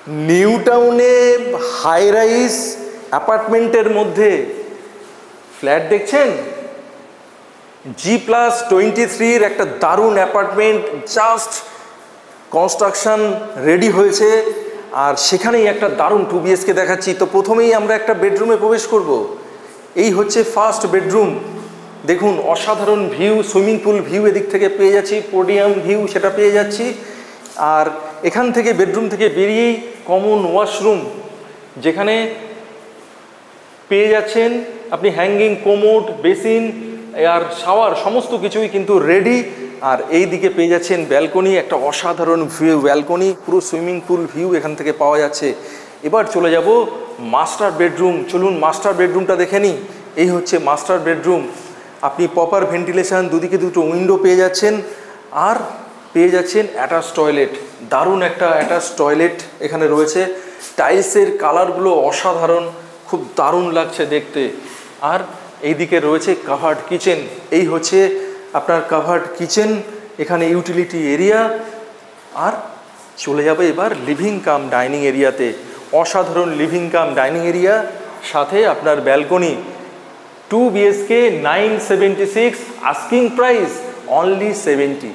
New টাউনে high rise অ্যাপার্টমেন্টের মধ্যে ফ্ল্যাট দেখছেন, G+23 একটা দারুণ অ্যাপার্টমেন্ট, জাস্ট কনস্ট্রাকশন রেডি হয়েছে। আর সেখানেই একটা দারুণ 2 BHK দেখাচ্ছি। তো প্রথমেই আমরা একটা বেডরুমে প্রবেশ করব। এই হচ্ছে ফার্স্ট বেডরুম। দেখুন অসাধারণ ভিউ, সুইমিং পুল ভিউ এদিক থেকে পেয়ে যাচ্ছি, পোডিয়াম ভিউ সেটা পেয়ে যাচ্ছি। আর এখান থেকে বেডরুম থেকে বেরিয়েই কমন ওয়াশরুম, যেখানে পেয়ে যাচ্ছেন আপনি হ্যাঙ্গিং কোমোড, বেসিন আর শাওয়ার সমস্ত কিছুই কিন্তু রেডি। আর এই দিকে পেয়ে যাচ্ছেন ব্যালকনি, একটা অসাধারণ ভিউ ব্যালকনি, পুরো সুইমিং পুল ভিউ এখান থেকে পাওয়া যাচ্ছে। এবার চলে যাব মাস্টার বেডরুম। চলুন মাস্টার বেডরুমটা দেখে নিই। এই হচ্ছে মাস্টার বেডরুম। আপনি প্রপার ভেন্টিলেশন, দুদিকে দুটো উইন্ডো পেয়ে যাচ্ছেন, আর পেয়ে যাচ্ছেন অ্যাটাচ টয়লেট। দারুণ একটা অ্যাটাচ টয়লেট এখানে রয়েছে। টাইলসের কালারগুলো অসাধারণ, খুব দারুণ লাগছে দেখতে। আর এইদিকে রয়েছে কাভার্ড কিচেন। এই হচ্ছে আপনার কাভার্ড কিচেন, এখানে ইউটিলিটি এরিয়া। আর চলে যাবে এবার লিভিং কাম ডাইনিং এরিয়াতে। অসাধারণ লিভিং কাম ডাইনিং এরিয়া, সাথে আপনার balcony. 2 BHK 976, asking price only 70।